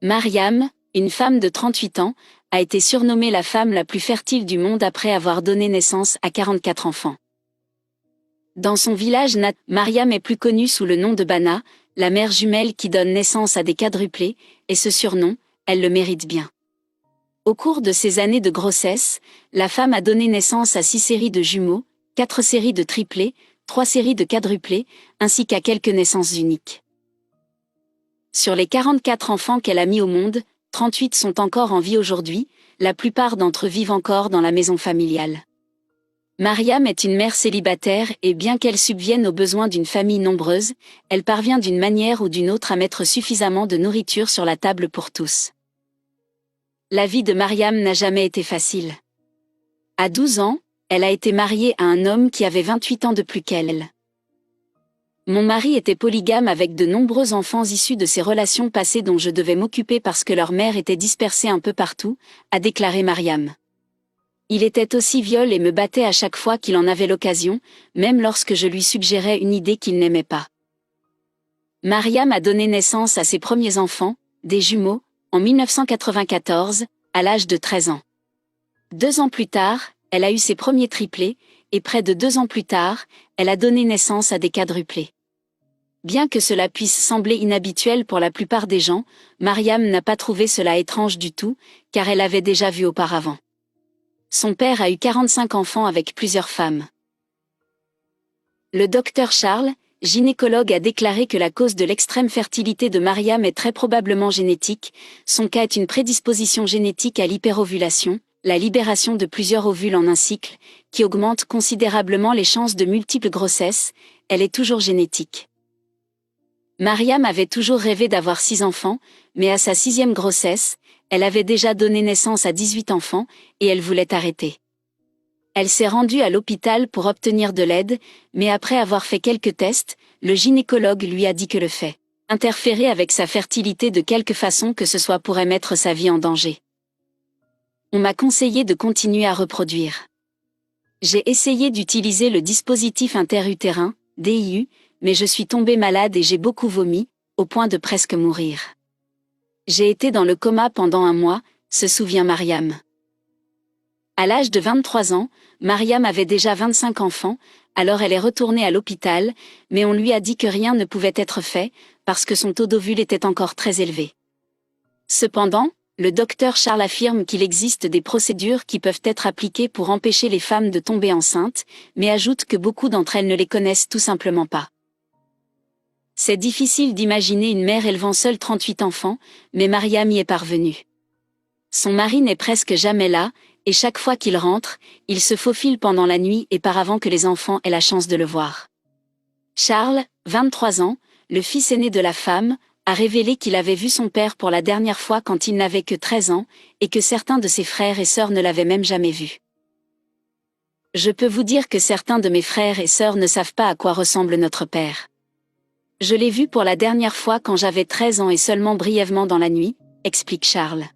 Mariam, une femme de 38 ans, a été surnommée la femme la plus fertile du monde après avoir donné naissance à 44 enfants. Dans son village natal, Mariam est plus connue sous le nom de Bana, la mère jumelle qui donne naissance à des quadruplés, et ce surnom, elle le mérite bien. Au cours de ses années de grossesse, la femme a donné naissance à 6 séries de jumeaux, 4 séries de triplés, 3 séries de quadruplés, ainsi qu'à quelques naissances uniques. Sur les 44 enfants qu'elle a mis au monde, 38 sont encore en vie aujourd'hui, la plupart d'entre eux vivent encore dans la maison familiale. Mariam est une mère célibataire et bien qu'elle subvienne aux besoins d'une famille nombreuse, elle parvient d'une manière ou d'une autre à mettre suffisamment de nourriture sur la table pour tous. La vie de Mariam n'a jamais été facile. À 12 ans, elle a été mariée à un homme qui avait 28 ans de plus qu'elle. Mon mari était polygame avec de nombreux enfants issus de ces relations passées dont je devais m'occuper parce que leur mère était dispersée un peu partout, a déclaré Mariam. Il était aussi viol et me battait à chaque fois qu'il en avait l'occasion, même lorsque je lui suggérais une idée qu'il n'aimait pas. Mariam a donné naissance à ses premiers enfants, des jumeaux, en 1994, à l'âge de 13 ans. 2 ans plus tard, elle a eu ses premiers triplés, et près de 2 ans plus tard, elle a donné naissance à des quadruplés. Bien que cela puisse sembler inhabituel pour la plupart des gens, Mariam n'a pas trouvé cela étrange du tout, car elle avait déjà vu auparavant. Son père a eu 45 enfants avec plusieurs femmes. Le docteur Charles, gynécologue, a déclaré que la cause de l'extrême fertilité de Mariam est très probablement génétique. Son cas est une prédisposition génétique à l'hyperovulation, la libération de plusieurs ovules en un cycle, qui augmente considérablement les chances de multiples grossesses. Elle est toujours génétique. Mariam avait toujours rêvé d'avoir 6 enfants, mais à sa 6e grossesse, elle avait déjà donné naissance à 18 enfants, et elle voulait arrêter. Elle s'est rendue à l'hôpital pour obtenir de l'aide, mais après avoir fait quelques tests, le gynécologue lui a dit que le fait interférer avec sa fertilité de quelque façon que ce soit pourrait mettre sa vie en danger. On m'a conseillé de continuer à reproduire. J'ai essayé d'utiliser le dispositif interutérin, DIU, mais je suis tombée malade et j'ai beaucoup vomi, au point de presque mourir. J'ai été dans le coma pendant 1 mois, se souvient Mariam. À l'âge de 23 ans, Mariam avait déjà 25 enfants, alors elle est retournée à l'hôpital, mais on lui a dit que rien ne pouvait être fait, parce que son taux d'ovules était encore très élevé. Cependant, le docteur Charles affirme qu'il existe des procédures qui peuvent être appliquées pour empêcher les femmes de tomber enceintes, mais ajoute que beaucoup d'entre elles ne les connaissent tout simplement pas. C'est difficile d'imaginer une mère élevant seule 38 enfants, mais Mariam y est parvenue. Son mari n'est presque jamais là, et chaque fois qu'il rentre, il se faufile pendant la nuit et part avant que les enfants aient la chance de le voir. Charles, 23 ans, le fils aîné de la femme, a révélé qu'il avait vu son père pour la dernière fois quand il n'avait que 13 ans, et que certains de ses frères et sœurs ne l'avaient même jamais vu. Je peux vous dire que certains de mes frères et sœurs ne savent pas à quoi ressemble notre père. Je l'ai vu pour la dernière fois quand j'avais 13 ans et seulement brièvement dans la nuit, explique Charles.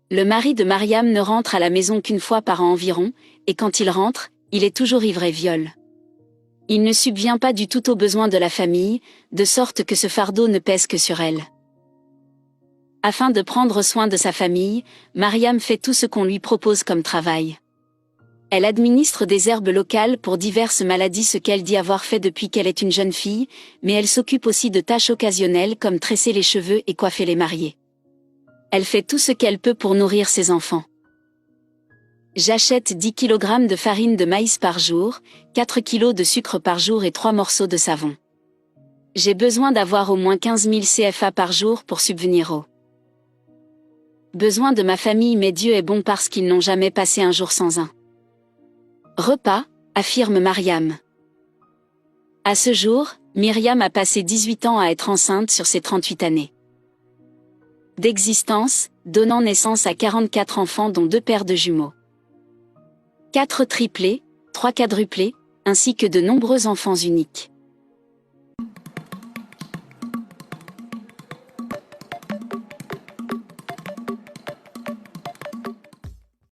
Le mari de Mariam ne rentre à la maison qu'une fois par an environ, et quand il rentre, il est toujours ivre et viol. Il ne subvient pas du tout aux besoins de la famille, de sorte que ce fardeau ne pèse que sur elle. Afin de prendre soin de sa famille, Mariam fait tout ce qu'on lui propose comme travail. Elle administre des herbes locales pour diverses maladies, ce qu'elle dit avoir fait depuis qu'elle est une jeune fille, mais elle s'occupe aussi de tâches occasionnelles comme tresser les cheveux et coiffer les mariés. Elle fait tout ce qu'elle peut pour nourrir ses enfants. J'achète 10 kg de farine de maïs par jour, 4 kg de sucre par jour et 3 morceaux de savon. J'ai besoin d'avoir au moins 15 000 CFA par jour pour subvenir aux besoins de ma famille, mais Dieu est bon parce qu'ils n'ont jamais passé un jour sans un repas, affirme Mariam. À ce jour, Myriam a passé 18 ans à être enceinte sur ses 38 années d'existence, donnant naissance à 44 enfants dont 2 paires de jumeaux. 4 triplés, 3 quadruplés, ainsi que de nombreux enfants uniques.